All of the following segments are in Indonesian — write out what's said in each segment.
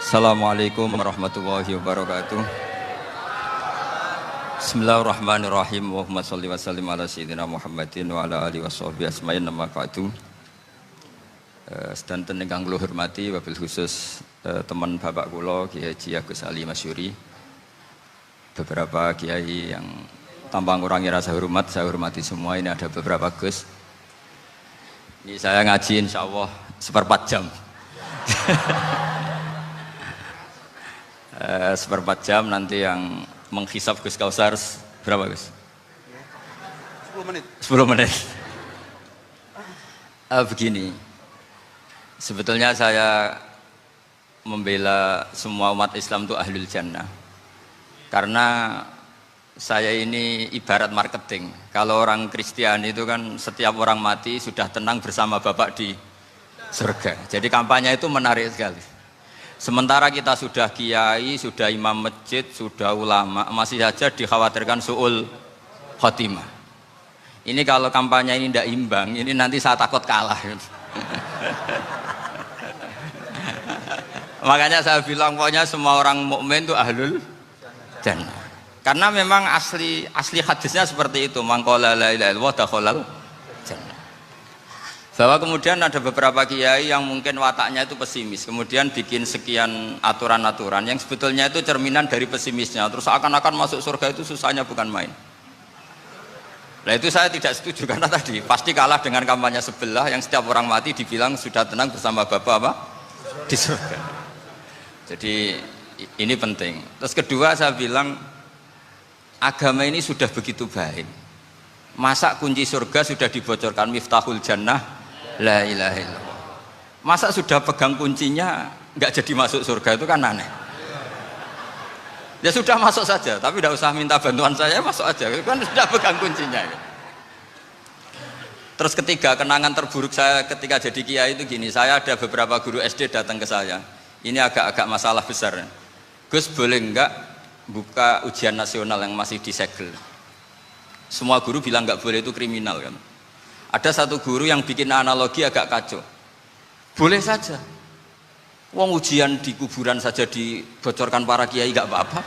Assalamualaikum warahmatullahi wabarakatuh. Bismillahirrahmanirrahim. Allahumma sholli wa sallim ala sayyidina Muhammadin wa ala alihi washabbihi asma'in nama ba'du. Sedanten ingkang kula hormati wabil khusus teman bapak kula Kiai Haji Agus Ali Masyuri. Beberapa kiai yang tanpa ngurangi rasa hormat, saya hormati semua. Ini ada beberapa Gus. Ini saya ngaji insyaallah seperempat jam. Seperempat jam nanti yang menghisap Gus Kausar berapa Gus? 10 menit. 10 menit. Begini, sebetulnya saya membela semua umat Islam itu ahlul jannah. Karena saya ini ibarat marketing. Kalau orang Kristiani itu kan setiap orang mati sudah tenang bersama Bapak di surga. Jadi kampanye itu menarik sekali. Sementara kita sudah kiai, sudah imam masjid, sudah ulama, masih saja dikhawatirkan su'ul khotimah. Ini kalau kampanye ini tidak imbang, ini nanti saya takut kalah. Makanya saya bilang pokoknya semua orang mukmin itu ahlul jannah. Karena memang asli hadisnya seperti itu, man qala la ilaha illallah dakhalal jannah. Bahwa kemudian ada beberapa kiai yang mungkin wataknya itu pesimis, kemudian bikin sekian aturan-aturan yang sebetulnya itu cerminan dari pesimisnya, terus akan-akan masuk surga itu susahnya bukan main. Nah itu saya tidak setuju, karena tadi pasti kalah dengan kampanye sebelah yang setiap orang mati dibilang sudah tenang bersama Bapak apa? Di surga. Jadi ini penting. Terus kedua saya bilang agama ini sudah begitu baik. Masa kunci surga sudah dibocorkan, miftahul jannah la ilaha illallah. Masa sudah pegang kuncinya nggak jadi masuk surga, itu kan aneh. Ya sudah masuk saja, tapi tidak usah minta bantuan saya, masuk aja, kan sudah pegang kuncinya. Terus ketiga, kenangan terburuk saya ketika jadi kiai itu gini, saya ada beberapa guru SD datang ke saya. Ini agak-agak masalah besar. Gus, boleh nggak buka ujian nasional yang masih disegel? Semua guru bilang nggak boleh, itu kriminal kan. Ada satu guru yang bikin analogi agak kacau. Boleh saja. Wong ujian di kuburan saja dibocorkan para kiai nggak apa-apa.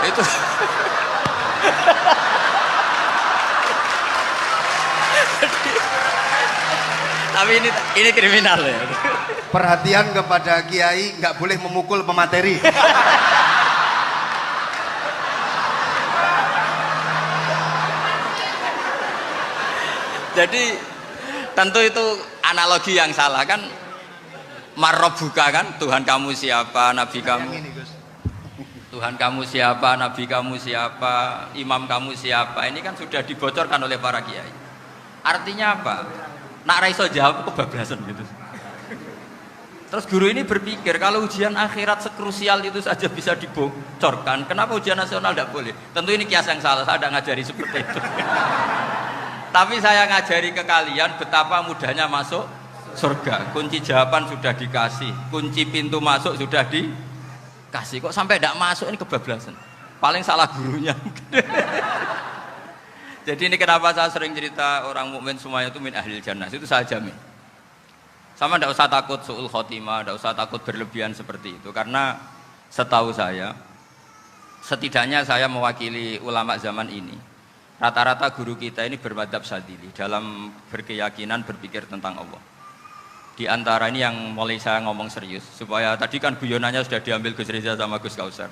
Itu. Tapi ini kriminal ya. Perhatian kepada kiai, nggak boleh memukul pemateri. Jadi tentu itu analogi yang salah kan. Marrobuka kan, Tuhan kamu siapa, nabi kamu. Tuhan kamu siapa, nabi kamu siapa, imam kamu siapa. Ini kan sudah dibocorkan oleh para kiai. Artinya apa? Nak raiso jawab kebablasan gitu. Terus guru ini berpikir kalau ujian akhirat sekrusial itu saja bisa dibocorkan, kenapa ujian nasional tidak boleh? Tentu ini kias yang salah, saya tidak ngajari seperti itu. Tapi saya ngajari ke kalian betapa mudahnya masuk surga. Kunci jawaban sudah dikasih, kunci pintu masuk sudah dikasih. Kok sampai tidak masuk, ini kebablasan. Paling salah gurunya. Jadi ini kenapa saya sering cerita orang mukmin semuanya itu min ahlil jannah. Itu saya jamin. Sama tidak usah takut su'ul khotimah, tidak usah takut berlebihan seperti itu. Karena setahu saya, setidaknya saya mewakili ulama zaman ini. Rata-rata guru kita ini bermadhab Syadzili dalam berkeyakinan berpikir tentang Allah. Di antara ini yang mulai saya ngomong serius, supaya tadi kan guyonannya sudah diambil Gus Reza sama Gus Kausar.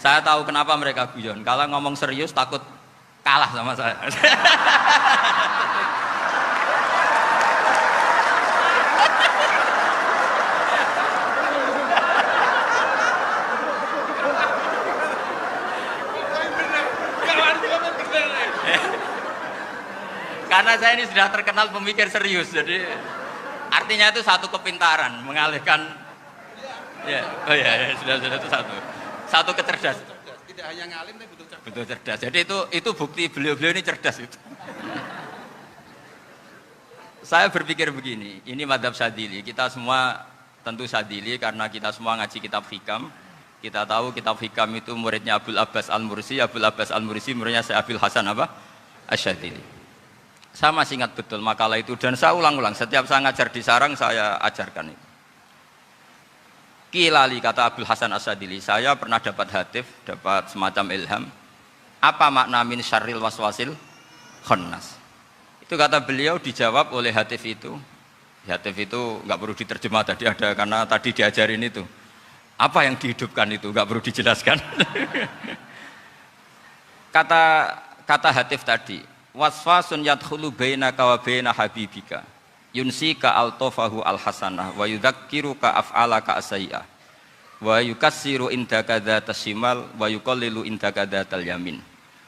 Saya tahu kenapa mereka guyon. Kalau ngomong serius takut kalah sama saya. Karena saya ini sudah terkenal pemikir serius, jadi artinya itu satu kepintaran mengalihkan. Ya, oh ya, sudah itu satu kecerdasan. Tidak hanya ngalim tapi butuh cerdas. Betul cerdas. Jadi itu bukti beliau-beliau ini cerdas itu. Saya berpikir begini, ini madhab Syadzili. Kita semua tentu Syadzili karena kita semua ngaji kitab hikam. Kita tahu kitab hikam itu muridnya Abul Abbas Al-Mursi. Abul Abbas Al-Mursi muridnya Syekh Abil Hasan apa? Asy-Syadzili. Saya masih ingat betul makalah itu dan saya ulang-ulang. Setiap saya ngajar di sarang saya ajarkan itu. Kilali, kata Abdul Hasan As-Sadili, saya pernah dapat hatif, dapat semacam ilham. Apa makna min syarril waswasil khannas? Itu kata beliau dijawab oleh hatif itu. Hatif itu nggak perlu diterjemah tadi ada, karena tadi diajarin itu. Apa yang dihidupkan itu nggak perlu dijelaskan. Kata hatif tadi, waswasun yadkhulu bainaka wa baina habibika yunsika altofahu alhasanah wa yudzakiruka af'alaka asyi'ah wa yukassiru indaka dzatas shimal wa yuqallilu indaka dzatal yamin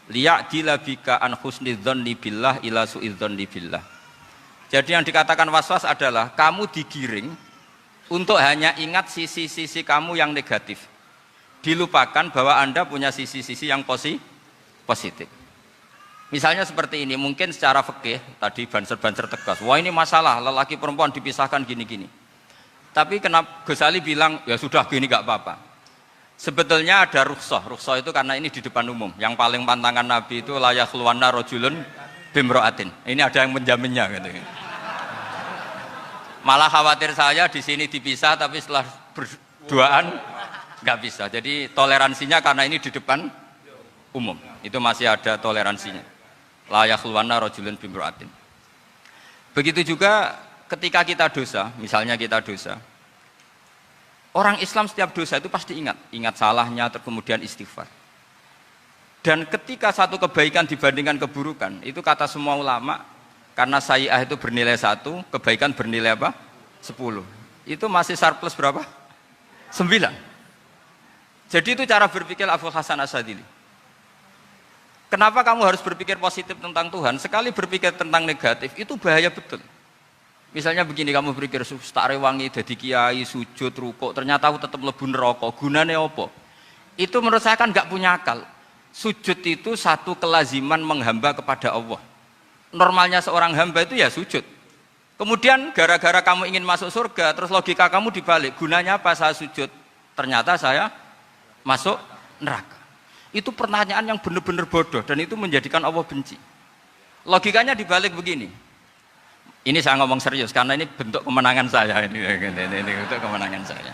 liya'dila bika an husnidzanni billah ila su'idzanni billah. Jadi yang dikatakan waswas adalah kamu digiring untuk hanya ingat sisi-sisi kamu yang negatif, dilupakan bahwa Anda punya sisi-sisi yang positif. Misalnya seperti ini, mungkin secara fikih tadi banser-banser tegas, wah ini masalah lelaki perempuan dipisahkan gini-gini. Tapi kenapa Ghazali bilang ya sudah gini gak apa-apa. Sebetulnya ada rukhsah itu karena ini di depan umum. Yang paling pantangan Nabi itu la yakhluwanna rajulun bimra'atin. Ini ada yang menjaminnya gitu. Malah khawatir saya di sini dipisah tapi setelah berduaan nggak bisa. Jadi toleransinya karena ini di depan umum. Itu masih ada toleransinya. La yakhluwanna rajulun bimra'atin. Begitu juga ketika kita dosa, misalnya kita dosa. Orang Islam setiap dosa itu pasti ingat salahnya, kemudian istighfar. Dan ketika satu kebaikan dibandingkan keburukan, itu kata semua ulama, karena sayyi'ah itu bernilai 1, kebaikan bernilai apa? 10. Itu masih surplus berapa? 9. Jadi itu cara berpikir Abdul Hasan As-Sadili. Kenapa kamu harus berpikir positif tentang Tuhan? Sekali berpikir tentang negatif, itu bahaya betul. Misalnya begini, kamu berpikir tak rewangi jadi kiai, sujud, rukuk, ternyata aku tetap lebu neraka, gunane apa? Itu menurut saya kan nggak punya akal. Sujud itu satu kelaziman menghamba kepada Allah. Normalnya seorang hamba itu ya sujud. Kemudian gara-gara kamu ingin masuk surga, terus logika kamu dibalik, gunanya apa saya sujud? Ternyata saya masuk neraka. Itu pertanyaan yang benar-benar bodoh dan itu menjadikan Allah benci. Logikanya dibalik begini. Ini saya ngomong serius karena ini bentuk kemenangan saya ini bentuk kemenangan saya.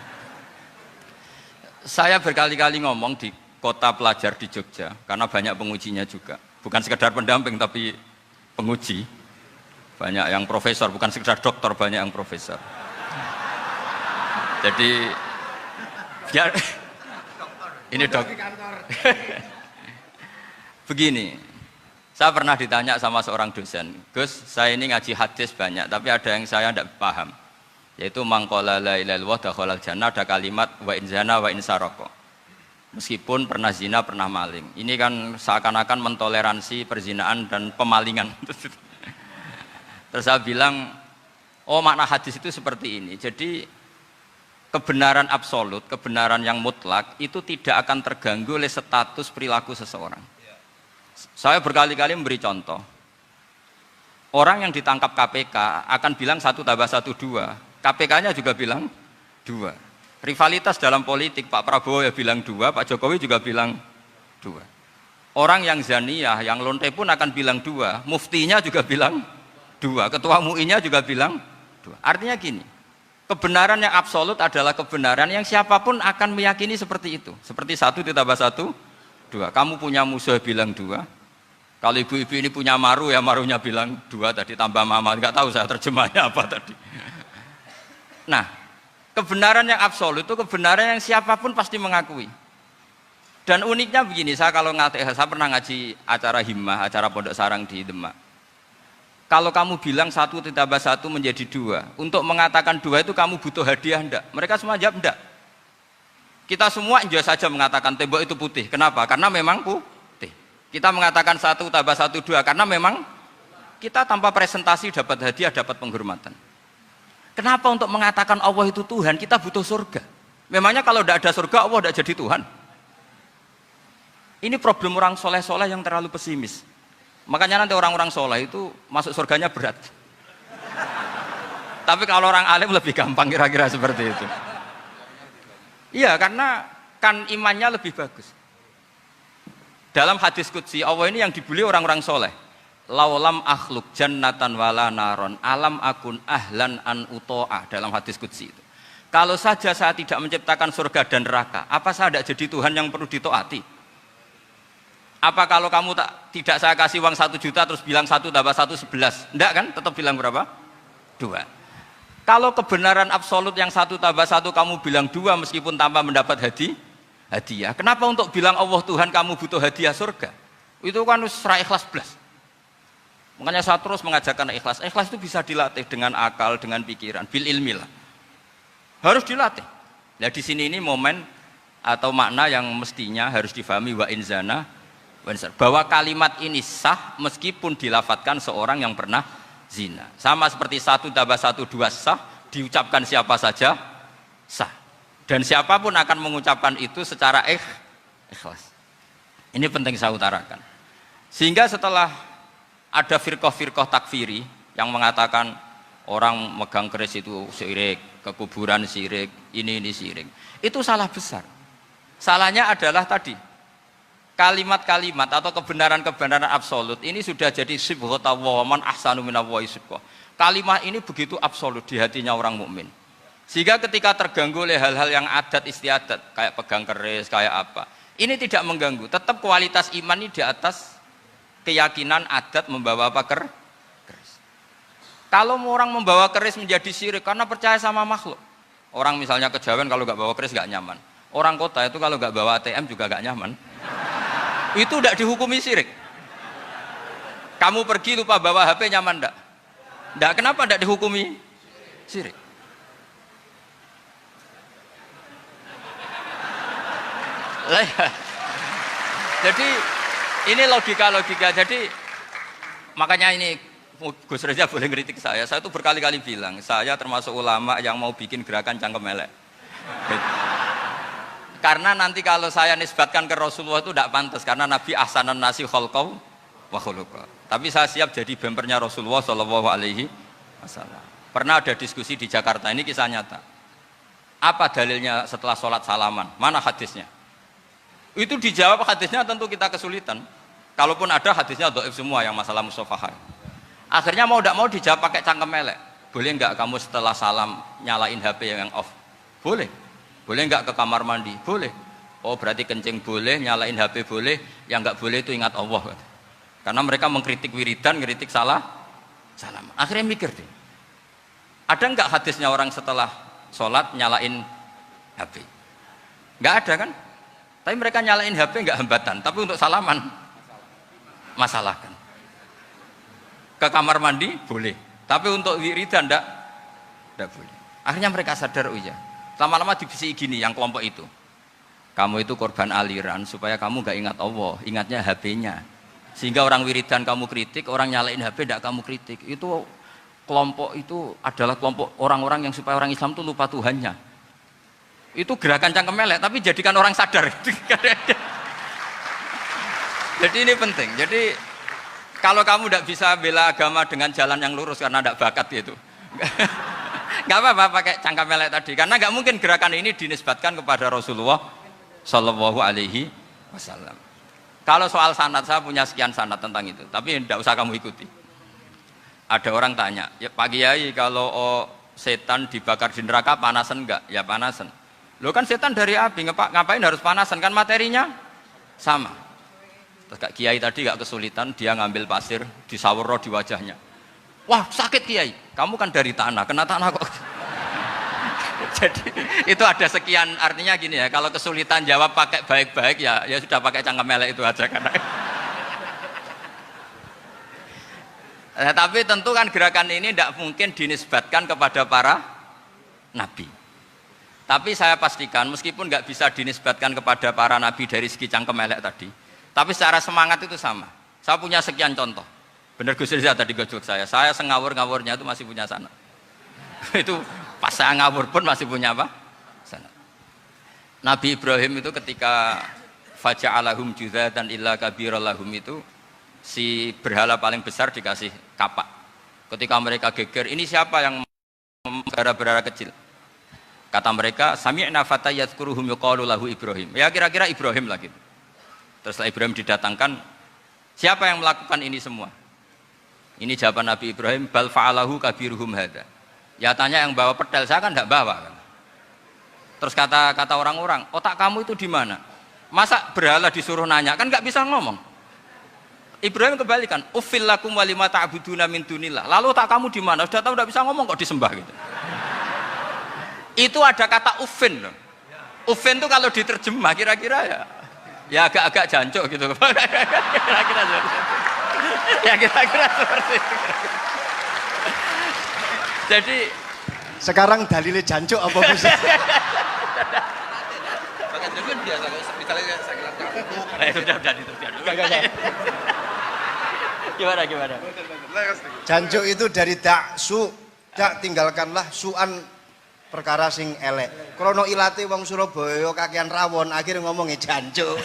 Saya berkali-kali ngomong di kota pelajar di Jogja karena banyak pengujinya juga. Bukan sekedar pendamping tapi penguji. Banyak yang profesor, bukan sekedar dokter, banyak yang profesor. Jadi biar ini dok. Begini. Saya pernah ditanya sama seorang dosen, Gus, saya ini ngaji hadis banyak, tapi ada yang saya tidak paham, yaitu mangkola la ilaha illallah dakhalal jannah, ada kalimat wa in zana wa in saroko. Meskipun pernah zina, pernah maling. Ini kan seakan-akan mentoleransi perzinaan dan pemalingan. Terus saya bilang, oh makna hadis itu seperti ini. Jadi kebenaran absolut, kebenaran yang mutlak itu tidak akan terganggu oleh status perilaku seseorang. Saya berkali-kali memberi contoh. Orang yang ditangkap KPK akan bilang 1 tambah 1 2. KPK-nya juga bilang 2. Rivalitas dalam politik, Pak Prabowo ya bilang 2, Pak Jokowi juga bilang 2. Orang yang zaniyah, yang lonte pun akan bilang 2. Muftinya juga bilang 2. Ketua MUI-nya juga bilang 2. Artinya gini, kebenaran yang absolut adalah kebenaran yang siapapun akan meyakini seperti itu. Seperti 1 ditambah 1 2. Kamu punya musuh bilang 2. Kalau ibu-ibu ini punya maru ya marunya bilang 2 tadi tambah mama. Enggak tahu saya terjemahnya apa tadi. Nah, kebenaran yang absolut itu kebenaran yang siapapun pasti mengakui. Dan uniknya begini, saya pernah ngaji acara himmah, acara pondok sarang di Demak. Kalau kamu bilang 1 ditambah 1 menjadi 2, untuk mengatakan 2 itu kamu butuh hadiah enggak? Mereka semua jawab enggak. Kita semua enjoy saja mengatakan tembok itu putih. Kenapa? Karena memang putih. Kita mengatakan 1 tambah 1 2 karena memang kita tanpa presentasi dapat hadiah, dapat penghormatan. Kenapa untuk mengatakan Allah itu Tuhan kita butuh surga? Memangnya kalau tidak ada surga Allah tidak jadi Tuhan? Ini problem orang soleh-soleh yang terlalu pesimis. Makanya nanti orang-orang soleh itu masuk surganya berat. Tapi kalau orang alim lebih gampang kira-kira seperti itu. Iya, karena kan imannya lebih bagus. Dalam hadis qudsi, Allah ini yang dibuli orang-orang soleh. Laulam akhluk jannatan wala naron alam akun ahlan an uto'ah. Dalam hadis qudsi itu. Kalau saja saya tidak menciptakan surga dan neraka, apa saya tidak jadi Tuhan yang perlu ditaati? Apa kalau kamu tidak saya kasih uang 1 juta terus bilang 1 tambah 1 11? Enggak kan? Tetap bilang berapa? 2. Kalau kebenaran absolut yang 1 tambah 1 kamu bilang 2 meskipun tanpa mendapat hadiah. Kenapa untuk bilang Allah Tuhan kamu butuh hadiah surga? Itu kan serai ikhlas belas. Makanya saya terus mengajarkan ikhlas. Ikhlas itu bisa dilatih dengan akal, dengan pikiran, bil ilmi lah. Harus dilatih. Nah di sini ini momen atau makna yang mestinya harus difahami wa inzana bahwa kalimat ini sah meskipun dilafatkan seorang yang pernah zina. Sama seperti 1 tambah 1 2 sah, diucapkan siapa saja sah. Dan siapapun akan mengucapkan itu secara ikhlas. Ini penting saya utarakan. Sehingga setelah ada firqah-firqah takfiri yang mengatakan orang megang keris itu syirik, ke kuburan syirik, ini syirik. Itu salah besar. Salahnya adalah tadi kalimat-kalimat atau kebenaran-kebenaran absolut ini sudah jadi sibghatullah man ahsanu minallahi sibghah. Kalimat ini begitu absolut di hatinya orang mukmin. Sehingga ketika terganggu oleh hal-hal yang adat istiadat kayak pegang keris, kayak apa, ini tidak mengganggu. Tetap kualitas iman ini di atas keyakinan adat membawa apa keris. Kalau orang membawa keris menjadi syirik karena percaya sama makhluk. Orang misalnya kejawen kalau nggak bawa keris nggak nyaman. Orang kota itu kalau nggak bawa ATM juga nggak nyaman. Itu tidak dihukumi syirik. Kamu pergi lupa bawa HP nyaman enggak? Enggak, kenapa tidak dihukumi syirik? Jadi ini logika-logika. Jadi makanya ini Gus Reza boleh ngeritik saya itu berkali-kali bilang, saya termasuk ulama yang mau bikin gerakan cangkem elek. Karena nanti kalau saya nisbatkan ke Rasulullah itu tidak pantas, karena Nabi ahsanan nasi khalqaw wa khuluqa. Tapi saya siap jadi bempernya Rasulullah Shallallahu Alaihi Wasallam. Pernah ada diskusi di Jakarta, ini kisah nyata. Apa dalilnya setelah sholat salaman? Mana hadisnya? Itu dijawab hadisnya tentu kita kesulitan. Kalaupun ada hadisnya dhaif semua yang masalah musafahah. Akhirnya mau tidak mau dijawab pakai cangkem elek. Boleh enggak kamu setelah salam nyalain HP yang off? Boleh. Boleh enggak ke kamar mandi? Boleh. Oh berarti kencing boleh, nyalain HP boleh. Yang enggak boleh itu ingat Allah. Karena mereka mengkritik wiridan, mengkritik salam. Akhirnya mikir deh. Ada enggak hadisnya orang setelah sholat nyalain HP? Enggak ada kan? Tapi mereka nyalain HP enggak hambatan. Tapi untuk salaman masalah kan? Ke kamar mandi boleh, tapi untuk wiridan enggak boleh. Akhirnya mereka sadar, oh iya, lama-lama dibisi gini yang kelompok itu, kamu itu korban aliran supaya kamu gak ingat Allah, ingatnya HP-nya. Sehingga orang wiridan kamu kritik, orang nyalain HP enggak kamu kritik. Itu kelompok itu adalah kelompok orang-orang yang supaya orang Islam itu lupa Tuhannya. Itu gerakan cangkem elek, tapi jadikan orang sadar. Jadi ini penting. Jadi kalau kamu tidak bisa bela agama dengan jalan yang lurus karena tidak bakat itu, nggak apa-apa pakai cangkem elek tadi. Karena nggak mungkin gerakan ini dinisbatkan kepada Rasulullah Shallallahu Alaihi Wasallam. Kalau soal sanad, saya punya sekian sanad tentang itu, tapi tidak usah kamu ikuti. Ada orang tanya, ya Pak Kiai, kalau setan dibakar di neraka panasan enggak? Ya panasan. Lo kan setan dari api, ngapain harus panasan? Kan materinya sama. Terus Kak Kiai tadi gak kesulitan, dia ngambil pasir, disawur di wajahnya. Wah sakit Kiai, kamu kan dari tanah, kena tanah kok. Jadi itu ada sekian, artinya gini ya, kalau kesulitan jawab pakai baik-baik ya sudah pakai cangkem elek itu aja karena. Nah, tapi tentu kan gerakan ini tidak mungkin dinisbatkan kepada para nabi. Tapi saya pastikan meskipun nggak bisa dinisbatkan kepada para nabi dari segi cangkem elek tadi, tapi secara semangat itu sama. Saya punya sekian contoh. Benar Gus Riza tadi gojok saya ngawur-ngawurnya itu masih punya sanad. Itu pas saya ngawur pun masih punya apa? Sanad. Nabi Ibrahim itu ketika faja'alahum juzatan illa kabiralahum itu si berhala paling besar dikasih kapak. Ketika mereka geger, ini siapa yang berhala kecil? Kata mereka, sami'na fatay yadhkuruhum yuqalu lahu Ibrahim. Ya kira-kira Ibrahim lah gitu. Terus setelah Ibrahim didatangkan, siapa yang melakukan ini semua? Ini jawaban Nabi Ibrahim, bal fa'alahu kabiruhum hadza. Ya tanya yang bawa pedal, saya kan enggak bawa kan. Terus kata orang-orang, otak kamu itu di mana? Masa berhala disuruh nanya? Kan nggak bisa ngomong. Ibrahim kembalikan, uffil lakum walima ta'buduna min dunillah. Lalu otak kamu di mana? Sudah tahu nggak bisa ngomong kok disembah gitu. Itu ada kata uffin loh. Uffin itu kalau diterjemah kira-kira ya agak-agak jancuk gitu. Kira-kira ya kira-kira seperti itu. Jadi Sekarang dalilnya jancuk apa Gus? Gimana? Jancuk itu dari daksu, dak tinggalkanlah suan perkara sing elek. Krono ilate wong Surabaya kakean rawon, akhirnya ngomongnya jancuk.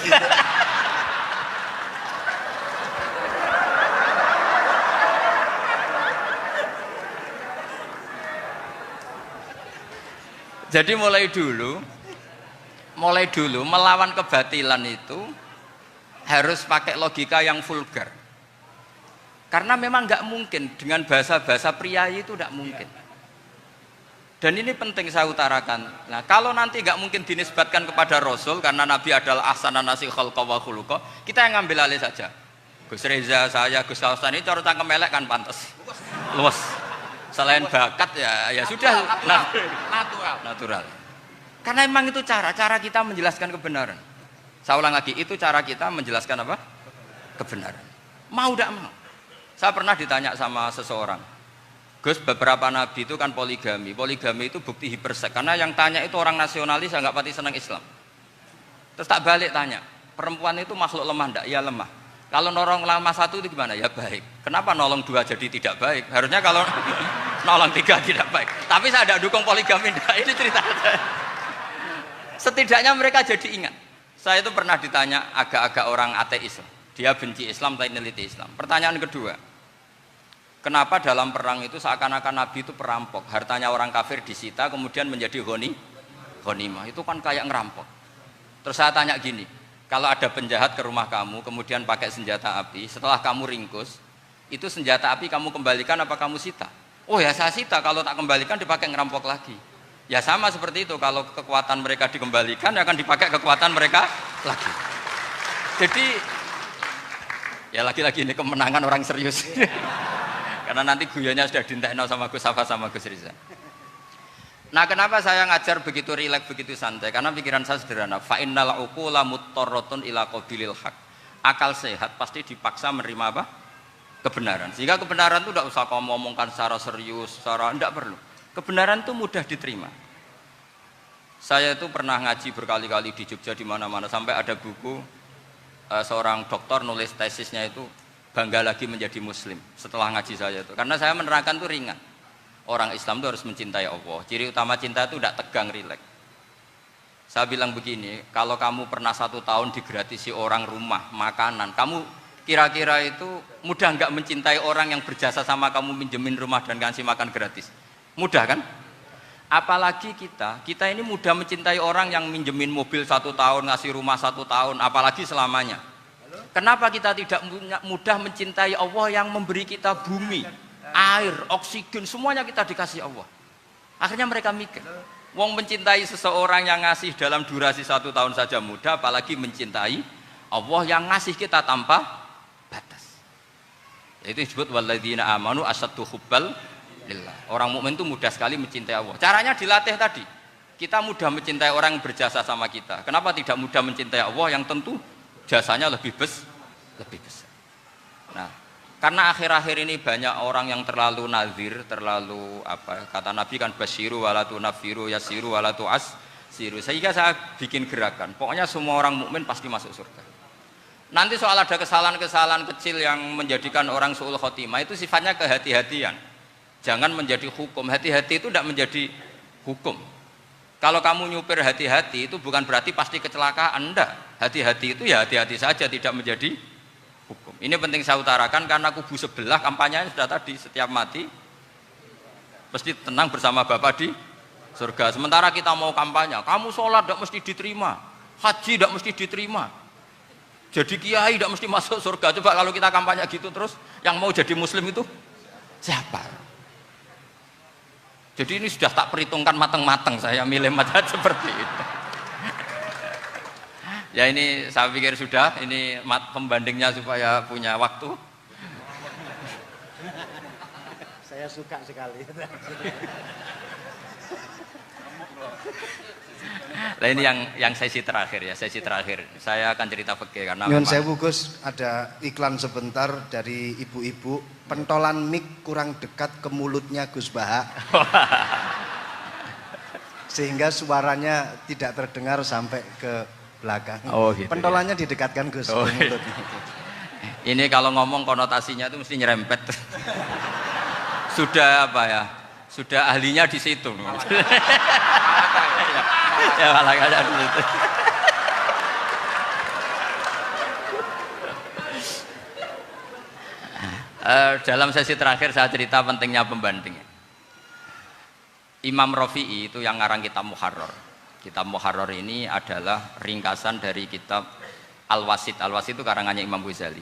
Jadi mulai dulu melawan kebatilan itu harus pakai logika yang vulgar. Karena memang nggak mungkin dengan bahasa-bahasa priayi itu nggak mungkin. Dan ini penting saya utarakan. Nah, kalau nanti nggak mungkin dinisbatkan kepada Rasul karena Nabi adalah ahsanan nasi khalqa wa khuluqa, kita yang ngambil alih saja. Gus Reza, saya, Gus Kausan ini cara cangkem elek kan pantas. Luas. Selain bakat ya sudah natural. Karena memang itu cara kita menjelaskan kebenaran. Saya ulang lagi, itu cara kita menjelaskan apa? Kebenaran. Mau tidak mau. Saya pernah ditanya sama seseorang, Gus, beberapa nabi itu kan poligami. Poligami itu bukti hipersek. Karena yang tanya itu orang nasionalis yang nggak pati senang Islam. Terus tak balik tanya, perempuan itu makhluk lemah enggak? Ya lemah. Kalau nolong lama satu itu gimana? Ya baik. Kenapa nolong dua jadi tidak baik? Harusnya kalau nolong tiga tidak baik. Tapi saya tidak dukung poligami. Nah, ini cerita. Setidaknya mereka jadi ingat. Saya itu pernah ditanya agak-agak orang ateis. Dia benci Islam tapi neliti Islam. Pertanyaan kedua, kenapa dalam perang itu seakan-akan Nabi itu perampok? Hartanya orang kafir disita kemudian menjadi ghanimah. Itu kan kayak ngerampok. Terus saya tanya gini, kalau ada penjahat ke rumah kamu, kemudian pakai senjata api, setelah kamu ringkus, itu senjata api kamu kembalikan apa kamu sita? Oh ya saya sita, kalau tak kembalikan dipakai ngerampok lagi. Ya sama seperti itu, kalau kekuatan mereka dikembalikan, ya akan dipakai kekuatan mereka lagi. Jadi, ya lagi-lagi ini kemenangan orang serius. Karena nanti guyonnya sudah dintekno sama Gus Safa sama Gus Riza. Nah, kenapa saya ngajar begitu rileks, begitu santai? Karena pikiran saya sederhana. Fa innal uqula muttarratun ila qabilil haq. Akal sehat pasti dipaksa menerima apa? Kebenaran. Sehingga kebenaran itu tidak usah kamu ngomongkan secara serius, tidak perlu. Kebenaran itu mudah diterima. Saya itu pernah ngaji berkali-kali di Jogja di mana-mana sampai ada buku seorang dokter nulis tesisnya itu bangga lagi menjadi muslim setelah ngaji saya itu. Karena saya menerangkan itu ringan. Orang Islam itu harus mencintai Allah. Ciri utama cinta itu tidak tegang, rileks. Saya bilang begini, kalau kamu pernah 1 tahun digratisi orang rumah, makanan, kamu kira-kira itu mudah nggak mencintai orang yang berjasa sama kamu minjemin rumah dan kasih makan gratis? Mudah kan? Apalagi kita ini mudah mencintai orang yang minjemin mobil 1 tahun, ngasih rumah 1 tahun, apalagi selamanya. Kenapa kita tidak mudah mencintai Allah yang memberi kita bumi, air, oksigen, semuanya kita dikasih Allah? Akhirnya mereka mikir, wong mencintai seseorang yang ngasih dalam durasi 1 tahun saja mudah, apalagi mencintai Allah yang ngasih kita tanpa batas. Itu disebut walladzina amanu asaddu hubbal lillah. Orang mukmin itu mudah sekali mencintai Allah. Caranya dilatih tadi. Kita mudah mencintai orang yang berjasa sama kita. Kenapa tidak mudah mencintai Allah yang tentu jasanya lebih besar? Nah, karena akhir-akhir ini banyak orang yang terlalu nazir, terlalu kata Nabi kan basyiru walatu nafiru yasiru walatu asiru. Sehingga saya bikin gerakan. Pokoknya semua orang mukmin pasti masuk surga. Nanti soal ada kesalahan-kesalahan kecil yang menjadikan orang su'ul khotimah itu sifatnya kehati-hatian. Jangan menjadi hukum. Hati-hati itu tidak menjadi hukum. Kalau kamu nyupir hati-hati itu bukan berarti pasti kecelakaan, enggak. Hati-hati itu ya hati-hati saja, tidak menjadi hukum. Ini penting saya utarakan karena kubu sebelah kampanyenya sudah tadi, setiap mati pasti tenang bersama Bapak di surga. Sementara kita mau kampanye, kamu sholat tidak mesti diterima, haji tidak mesti diterima, jadi kiai tidak mesti masuk surga. Coba kalau kita kampanye gitu terus, yang mau jadi muslim itu siapa? Jadi ini sudah tak perhitungkan matang-matang saya milih mazhab seperti itu. Ya ini saya pikir sudah, ini pembandingnya supaya punya waktu. Saya suka sekali. Nah ini yang sesi terakhir ya, sesi terakhir. Saya akan cerita fikih karena Nyun sewu Gus, ada iklan sebentar dari ibu-ibu, pentolan mic kurang dekat ke mulutnya Gus Baha. Sehingga suaranya tidak terdengar sampai ke belakang. Oh, gitu, pentolannya didekatkan Gus oh, ke mulutnya. Ini kalau ngomong konotasinya itu mesti nyerempet. Sudah apa ya? Sudah ahlinya di situ. Ya malah ada di situ. Dalam sesi terakhir saya cerita pentingnya pembanding. Imam Rafi'i itu yang ngarang kitab Muharrar. Kitab Muharrar ini adalah ringkasan dari kitab Al-Wasit. Al-Wasit itu karangannya Imam Ghazali.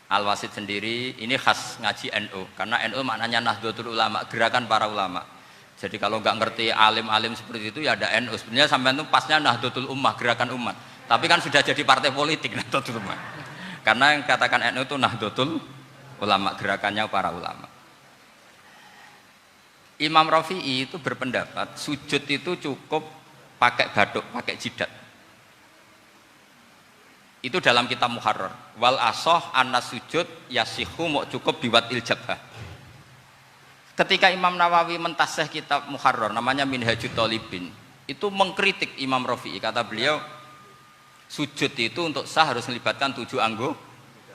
Al-Wasit sendiri ini khas ngaji NU, karena NU maknanya Nahdlatul Ulama, gerakan para ulama. Jadi kalau nggak ngerti alim-alim seperti itu ya ada NU. Sebenarnya sampai itu pasnya Nahdlatul Ummah, gerakan umat. Tapi kan sudah jadi partai politik Nahdlatul Ummah. Karena yang katakan NU itu Nahdlatul Ulama, gerakannya para ulama. Imam Rafi'i itu berpendapat sujud itu cukup pakai baduk, pakai jidat. Itu dalam kitab Muharrar. Wal asoh anna sujud yasihu mau cukup biwatil jabhah. Ketika Imam Nawawi mentasih kitab Muharrar namanya Minhajut Thalibin, itu mengkritik Imam Rafi'i. Kata beliau sujud itu untuk sah harus melibatkan 7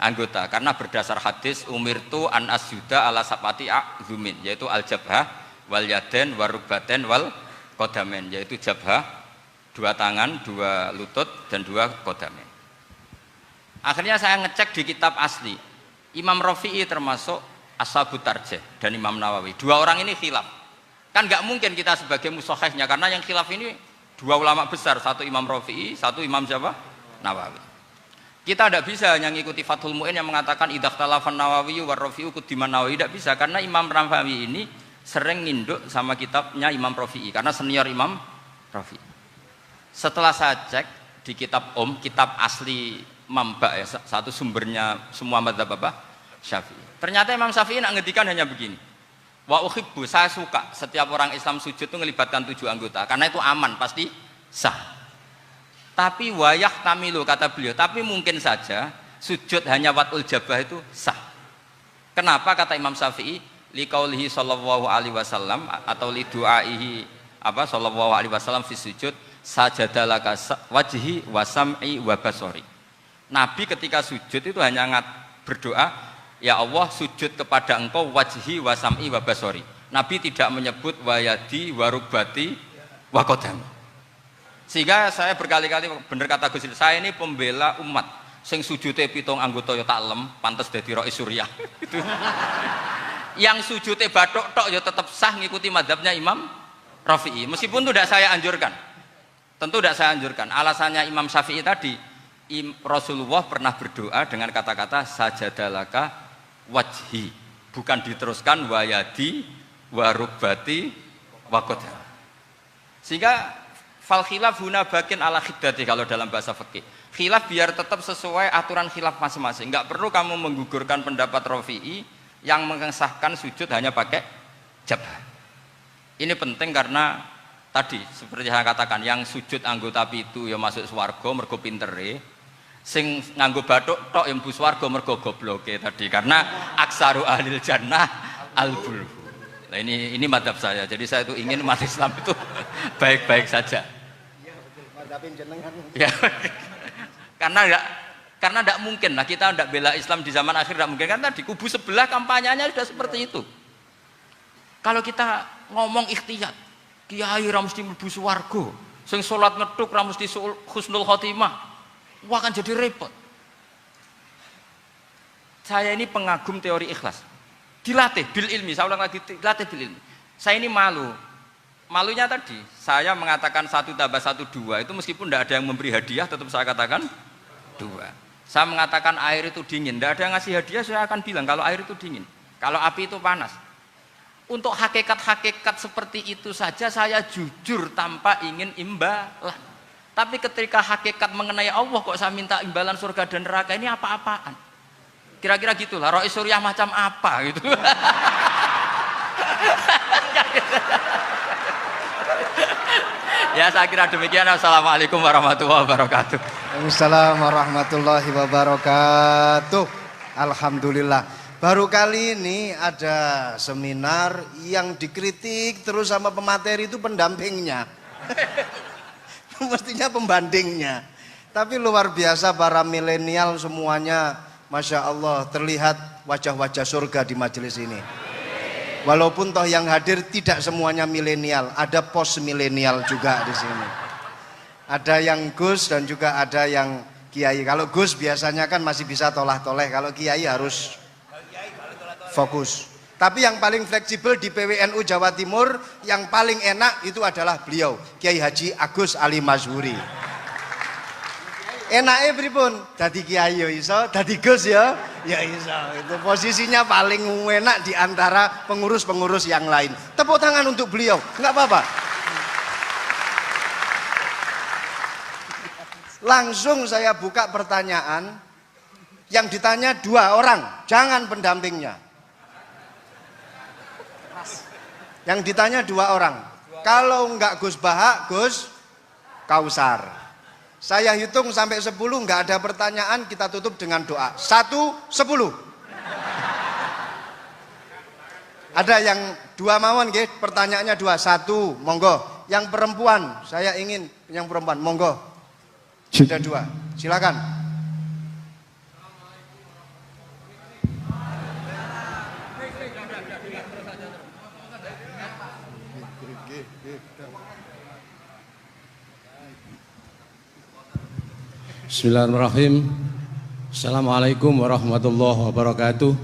anggota karena berdasar hadis umirtu an asjuda ala sabati a'zumin, yaitu al jabhah wal yaden warubaten wal kodamen, yaitu jabhah 2 tangan, 2 lutut dan 2 kodamen. Akhirnya saya ngecek di kitab asli, Imam Rafi'i termasuk Ashabut Tarjih dan Imam Nawawi. 2 orang ini khilaf. Kan nggak mungkin kita sebagai mushahihnya, karena yang khilaf ini 2 ulama besar, satu Imam Rafi'i, satu Imam siapa? Nawawi. Kita tidak bisa hanya ngikuti Fathul Mu'in yang mengatakan idzakhtalafan Nawawi war Rafi'u kudiman Nawawi, tidak bisa, karena Imam Nawawi ini sering nginduk sama kitabnya Imam Rafi'i karena senior Imam Rafi'i. Setelah saya cek di kitab kitab asli Mamba ya, satu sumbernya semua madzhab apa? Syafi'i. Ternyata Imam Syafi'i nak ngedikan hanya begini. Wa uhibbu, saya suka setiap orang Islam sujud itu melibatkan 7 anggota karena itu aman, pasti sah. Tapi wayah tamilu, kata beliau, tapi mungkin saja sujud hanya watul jabah itu sah. Kenapa kata Imam Syafi'i? Liqaulihi sallallahu alaihi wasallam atau li du'aihi apa sallallahu alaihi wasallam fi sujud sajadalaka wajhi wa sam'i wa basari. Nabi ketika sujud itu hanya berdoa, ya Allah sujud kepada engkau wajhi wa sam'i wa basari. Nabi tidak menyebut wayadi wa rubati wa qadami. Sehingga saya berkali-kali bener kata Gus, saya ini pembela umat sing sujute 7 anggota ya tak lem, pantes dadi Rais Suriah. Itu. Yang sujute bathuk tok ya tetap sah ngikuti mazhabnya Imam Rafi'i. Meskipun itu tidak saya anjurkan. Tentu tidak saya anjurkan. Alasannya Imam Syafi'i tadi, Rasulullah pernah berdoa dengan kata-kata sajadalaka wajhi, bukan diteruskan wayadi warubati wakoda. Sehingga fal khilaf huna bakin ala khiddati kalau dalam bahasa fikih. Khilaf biar tetap sesuai aturan khilaf masing-masing. Enggak perlu kamu menggugurkan pendapat Rafi'i yang mengesahkan sujud hanya pakai jabah. Ini penting karena tadi seperti saya katakan, yang sujud anggota itu ya masuk swarga mergo pintere, sing nganggo bathuk tok yang mlebu swarga mergo gobloke tadi, karena aksaru ahlil jannah al-bulhu. Nah ini madzhab saya. Jadi saya itu ingin umat Islam itu baik-baik saja. Iya betul, madzhabin jenengan. Ya. Karena tidak mungkin lah kita tidak bela Islam di zaman akhir, tidak mungkin, kan tadi kubu sebelah kampanyenya sudah seperti itu. Kalau kita ngomong ikhtiyat, kiai ra mesti mlebu swarga, sing salat ngethuk ra mesti husnul khotimah, wah akan jadi repot. Saya ini pengagum teori ikhlas, dilatih bil ilmi, saya ulang lagi, dilatih bil ilmi. Saya ini malunya tadi saya mengatakan 1 tambah 1 2, itu meskipun tidak ada yang memberi hadiah tetap saya katakan 2. Saya mengatakan air itu dingin, tidak ada yang ngasih hadiah, saya akan bilang kalau air itu dingin, kalau api itu panas. Untuk hakikat-hakikat seperti itu saja saya jujur tanpa ingin imbalan. Tapi ketika hakikat mengenai Allah kok saya minta imbalan surga dan neraka, ini apa-apaan? Kira-kira gitulah, Rois Suryah macam apa gitu. Ya saya kira demikian. Assalamualaikum warahmatullahi wabarakatuh. Waalaikumsalam warahmatullahi wabarakatuh. Alhamdulillah. Baru kali ini ada seminar yang dikritik terus sama pemateri itu pendampingnya. Mestinya pembandingnya. Tapi luar biasa para milenial semuanya, Masya Allah, terlihat wajah-wajah surga di majelis ini. Walaupun toh yang hadir tidak semuanya milenial, ada post milenial juga di sini. Ada yang Gus dan juga ada yang Kiai. Kalau Gus biasanya kan masih bisa tolah-toleh, kalau Kiai harus fokus. Tapi yang paling fleksibel di PWNU Jawa Timur, yang paling enak itu adalah beliau, Kiai Haji Agus Ali Mazhuri. Enaknya pripun? Dadi Kiai ya iso, dadi Gus ya iso. Itu posisinya paling enak di antara pengurus-pengurus yang lain. Tepuk tangan untuk beliau, enggak apa-apa. Langsung saya buka pertanyaan. Yang ditanya 2 orang, jangan pendampingnya. Yang ditanya 2 orang. Kalau enggak Gus Baha, Gus Kausar. Saya hitung sampai 10, enggak ada pertanyaan, kita tutup dengan doa. 1, 10. Ada yang 2 mawon nggih, pertanyaannya 2. 1, monggo. Yang perempuan, saya ingin yang perempuan, monggo. Sudah 2. Silakan. Bismillahirrahmanirrahim. Assalamualaikum warahmatullahi wabarakatuh.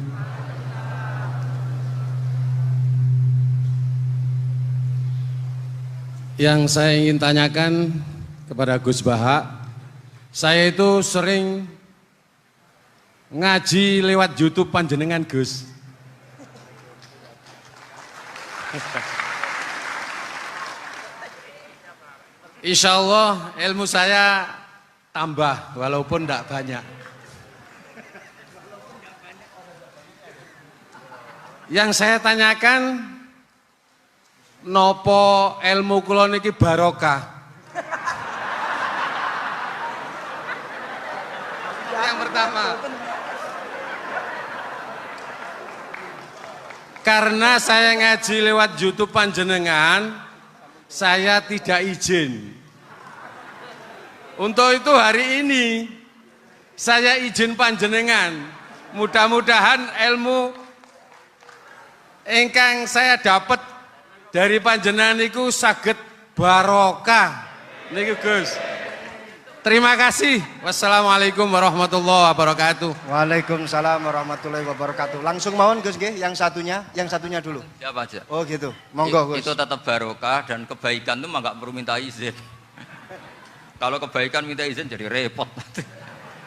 Yang saya ingin tanyakan kepada Gus Baha, saya itu sering ngaji lewat YouTube panjenengan Gus. Insya Allah ilmu saya tambah walaupun tidak banyak. Yang saya tanyakan, nopo ilmu kula niki barokah? Yang pertama, karena saya ngaji lewat YouTube panjenengan, saya tidak izin. Untuk itu hari ini saya izin panjenengan, mudah-mudahan ilmu ingkang saya dapat dari panjenengan niku saged barokah niku Gus. Terima kasih. Wassalamualaikum warahmatullahi wabarakatuh. Waalaikumsalam warahmatullahi wabarakatuh. Langsung mawon Gus nggih, yang satunya dulu. Siapa aja? Oh gitu. Monggo Gus. Itu tetap barokah dan kebaikan itu mah nggak perlu minta izin. Kalau kebaikan minta izin jadi repot.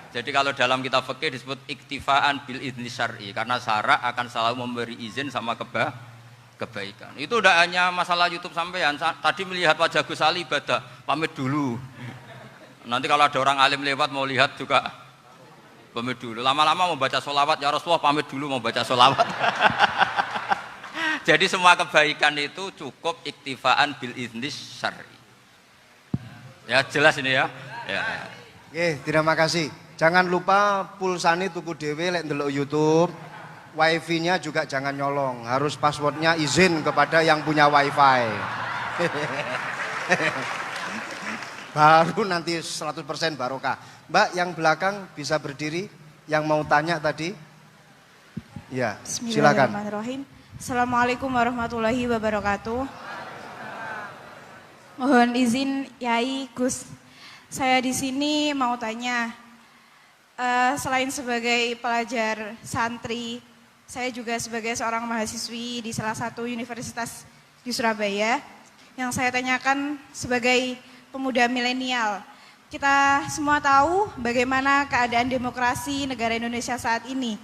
Jadi kalau dalam kitab fikih disebut iktifaan bil idzni syar'i, karena syara akan selalu memberi izin sama kebaikan. Itu udah hanya masalah YouTube sampean. Tadi melihat wajah Gus Ali ibadah, pamit dulu. Nanti kalau ada orang alim lewat mau lihat juga pamit dulu. Lama-lama mau baca sholawat, ya Rasulullah pamit dulu mau baca sholawat. Jadi semua kebaikan itu cukup iktifaan bil idzni syar'i. Ya jelas ini ya. Oke, terima kasih. Jangan lupa pulsane tuku dhewe lek ndelok YouTube. Wifi-nya juga jangan nyolong. Harus passwordnya izin kepada yang punya wifi. Baru nanti 100% barokah. Mbak yang belakang bisa berdiri. Yang mau tanya tadi. Ya, silakan. Bismillahirrahmanirrahim. Assalamualaikum warahmatullahi wabarakatuh. Mohon izin Yai Gus, saya di sini mau tanya, selain sebagai pelajar santri, saya juga sebagai seorang mahasiswi di salah satu universitas di Surabaya. Yang saya tanyakan sebagai pemuda milenial, kita semua tahu bagaimana keadaan demokrasi negara Indonesia saat ini.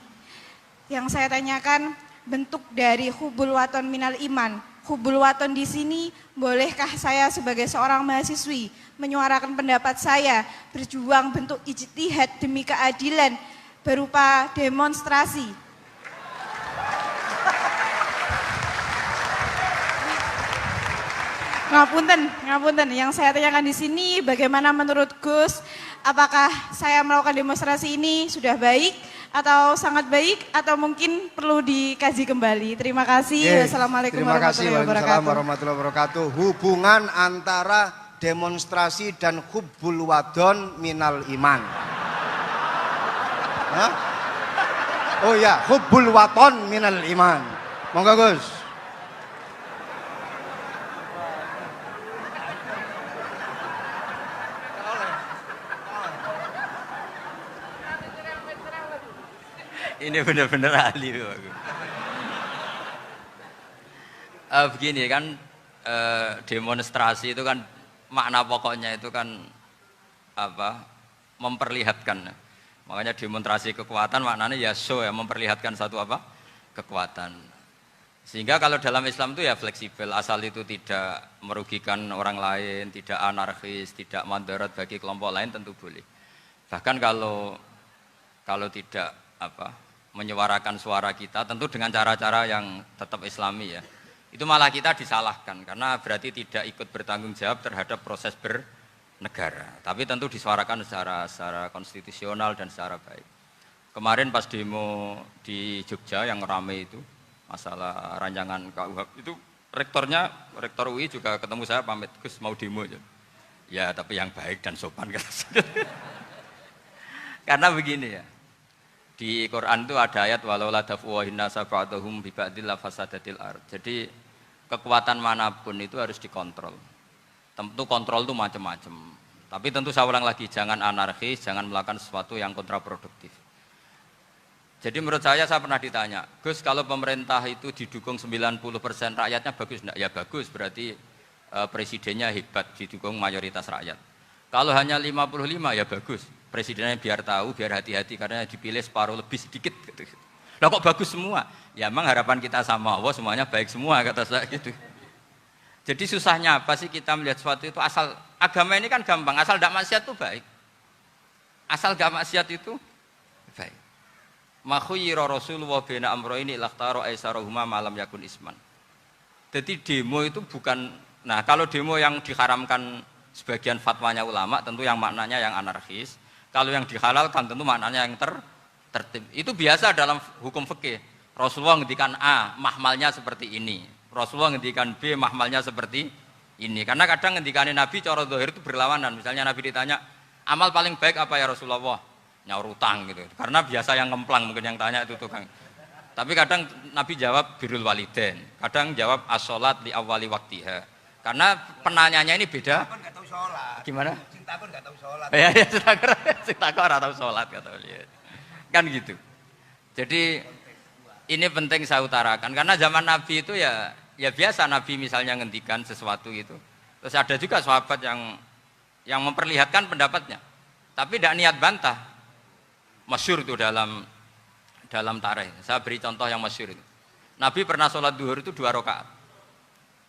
Yang saya tanyakan, bentuk dari hubul waton minal iman. Hubul waton di sini, bolehkah saya sebagai seorang mahasiswi menyuarakan pendapat saya, berjuang bentuk ijtihad demi keadilan berupa demonstrasi? Ngapunten. Yang saya tanyakan di sini, bagaimana menurut Gus? Apakah saya melakukan demonstrasi ini sudah baik atau sangat baik atau mungkin perlu dikaji kembali? Terima kasih. Wassalamualaikum warahmatullahi wabarakatuh. Hubungan antara demonstrasi dan hubbul wadon minal iman. Hah? Oh ya, hubbul waton minal iman. Monggo Gus. Ini benar-benar ahli loh aku. Begini kan, demonstrasi itu kan makna pokoknya itu kan apa? Memperlihatkan. Makanya demonstrasi kekuatan maknanya ya show ya, memperlihatkan satu apa? Kekuatan. Sehingga kalau dalam Islam itu ya fleksibel, asal itu tidak merugikan orang lain, tidak anarkis, tidak mandorot bagi kelompok lain tentu boleh. Bahkan kalau tidak apa? Menyuarakan suara kita tentu dengan cara-cara yang tetap islami ya, itu malah kita disalahkan karena berarti tidak ikut bertanggung jawab terhadap proses bernegara, tapi tentu disuarakan secara konstitusional dan secara baik. Kemarin pas demo di Jogja yang ramai itu masalah rancangan KUHP itu, rektor UI juga ketemu saya, pamit Gus mau demo aja ya, tapi yang baik dan sopan karena begini ya, di Quran itu ada ayat walau la daf'uhin nasa ba'dahum bi ba'dil fasadatil ard. Jadi kekuatan manapun itu harus dikontrol. Tentu kontrol itu macam-macam. Tapi tentu saya ulang lagi, jangan anarkis, jangan melakukan sesuatu yang kontraproduktif. Jadi menurut saya pernah ditanya, Gus kalau pemerintah itu didukung 90% rakyatnya bagus enggak? Ya bagus, berarti presidennya hebat, didukung mayoritas rakyat. Kalau hanya 55 ya bagus, presidennya biar tahu, biar hati-hati karena dipilih separuh lebih sedikit gitu. Lah kok bagus semua? Ya emang harapan kita sama Allah semuanya baik semua kata saya gitu. Jadi susahnya apa sih kita melihat sesuatu itu, asal agama ini kan gampang, asal tidak maksiat itu baik. Asal tidak maksiat itu baik. Ma khuyyira Rasulullah baina amrayni lakhtara aisarahuma malam yakun isman. Jadi demo itu bukan, nah kalau demo yang diharamkan sebagian fatwanya ulama tentu yang maknanya yang anarkis. Kalau yang dihalalkan tentu maknanya yang tertib. Itu biasa dalam hukum fikih. Rasulullah ngendikan A, mahmalnya seperti ini. Rasulullah ngendikan B, mahmalnya seperti ini. Karena kadang ngendikane Nabi cara zahir itu berlawanan. Misalnya Nabi ditanya, amal paling baik apa ya Rasulullah? Nyaur utang gitu. Karena biasa yang ngemplang mungkin yang tanya itu tukang. Tapi kadang Nabi jawab birrul walidain. Kadang jawab as-sholat li awwali waktiha. Karena penanyanya ini beda. Gimana? Takut nggak tahu sholat. Ya, takut nggak tahu sholat kata beliau. Kan gitu. Jadi ini penting saya utarakan karena zaman Nabi itu ya biasa Nabi misalnya ngendikan sesuatu itu. Terus ada juga sahabat yang memperlihatkan pendapatnya, tapi tidak niat bantah. Masyhur itu dalam tarikh. Saya beri contoh yang masyhur itu. Nabi pernah sholat duhur itu 2 rakaat.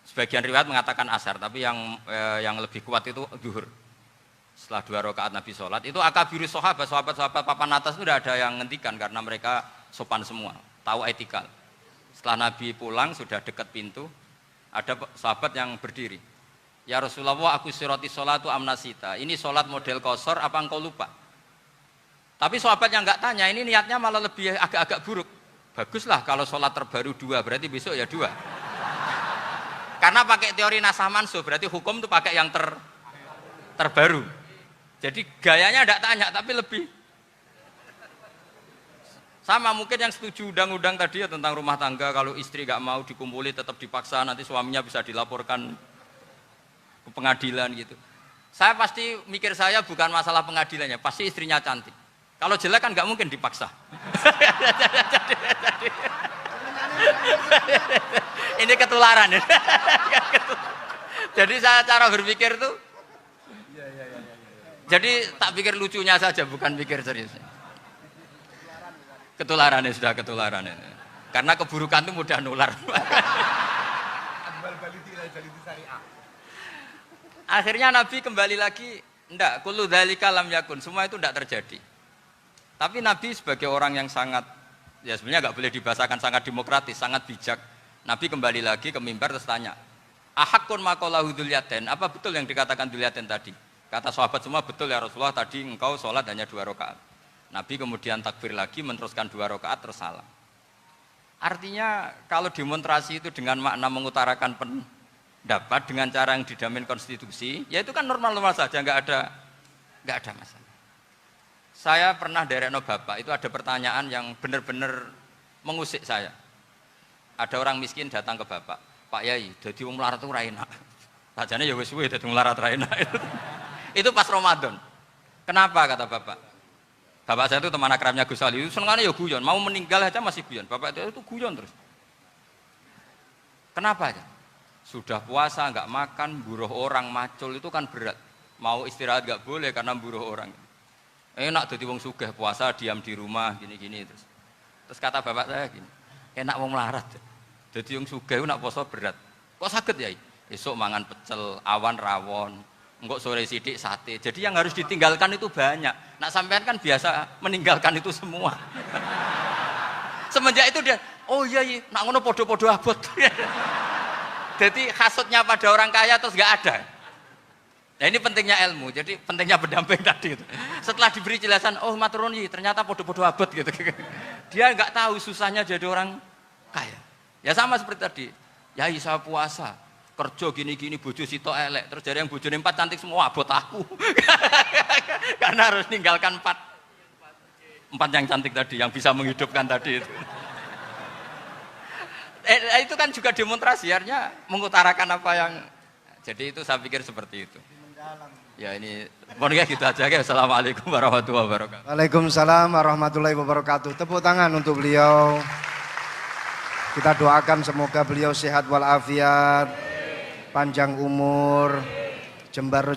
Sebagian riwayat mengatakan asar, tapi yang lebih kuat itu duhur. Setelah 2 rakaat Nabi sholat, itu akabirus sahabat papan atas itu tidak ada yang ngentikan karena mereka sopan semua, tahu etikal. Setelah Nabi pulang sudah dekat pintu, ada sahabat yang berdiri. Ya Rasulullah, aku siroti sholatu amnasita. Ini sholat model kosor, apa engkau lupa? Tapi sahabat yang nggak tanya, ini niatnya malah lebih agak-agak buruk. Baguslah kalau sholat terbaru 2, berarti besok ya 2. Karena pakai teori nasah mansuh, berarti hukum itu pakai yang terbaru. Jadi gayanya tidak tanya, tapi lebih sama mungkin yang setuju undang-undang tadi ya tentang rumah tangga, kalau istri nggak mau dikumpuli tetap dipaksa, nanti suaminya bisa dilaporkan ke pengadilan gitu. Saya pasti mikir saya bukan masalah pengadilannya, pasti istrinya cantik. Kalau jelek kan nggak mungkin dipaksa. Ini ketularan. Jadi saya cara berpikir tuh, jadi tak pikir lucunya saja, bukan pikir serius. Ketularan sudah ketularan ini. karena keburukan itu mudah nular. Akhirnya Nabi kembali lagi, enggak, kullu dzalika lam yakun, semua itu enggak terjadi. Tapi Nabi sebagai orang yang sangat, ya sebenarnya enggak boleh dibahasakan sangat demokratis, sangat bijak. Nabi kembali lagi ke mimbar terus tanya, ahakun maqalahu dzulyaten, apa betul yang dikatakan dzulyaten tadi? Kata sahabat semua, betul ya Rasulullah, tadi engkau sholat hanya 2 rakaat. Nabi kemudian takbir lagi, meneruskan 2 rakaat terus salam. Artinya kalau demonstrasi itu dengan makna mengutarakan pendapat dengan cara yang dijamin konstitusi, ya itu kan normal-normal saja, nggak ada masalah. Saya pernah derekno bapak, itu ada pertanyaan yang benar-benar mengusik saya. Ada orang miskin datang ke bapak, Pak Yai, jadi wong melarat itu ra enak. Sajane ya wis suwe dadi melarat ra enak. Itu pas Ramadan. Kenapa kata bapak? Bapak saya itu teman akrabnya Gus Ali, senengannya ya guyon, mau meninggal aja masih guyon. Bapak itu guyon terus. Kenapa aja? Sudah puasa nggak makan, buruh orang, macul itu kan berat. Mau istirahat nggak boleh karena buruh orang. Enak jadi wong sugih puasa diam di rumah gini-gini terus. Terus kata bapak saya gini, enak wong melarat. Jadi wong sugih nak puasa berat. Kok sakit ya? Esok mangan pecel, awan rawon. Enggak sore sidik sate. Jadi yang harus ditinggalkan itu banyak. Nak sampean kan biasa meninggalkan itu semua. Semenjak itu dia, oh iya, nak ngono podo-podo abot. Jadi hasutnya pada orang kaya terus nggak ada. Nah ini pentingnya ilmu. Jadi pentingnya pendamping tadi itu. Setelah diberi jelasan, oh maturuni ternyata podo-podo abot gitu. Dia nggak tahu susahnya jadi orang kaya. Ya sama seperti tadi. Yai saya puasa. Kerja gini-gini bojo sitok elek terus dari yang bojone 4 cantik semua abot aku. Karena harus ninggalkan 4 yang cantik tadi yang bisa menghidupkan tadi itu. Itu kan juga demonstrasi, artinya mengutarakan apa yang, jadi itu saya pikir seperti itu. Ya ini pokoknya gitu aja ya. Assalamualaikum warahmatullahi wabarakatuh. Waalaikumsalam warahmatullahi wabarakatuh. Tepuk tangan untuk beliau. Kita doakan semoga beliau sehat walafiat, panjang umur, jembar rezeki.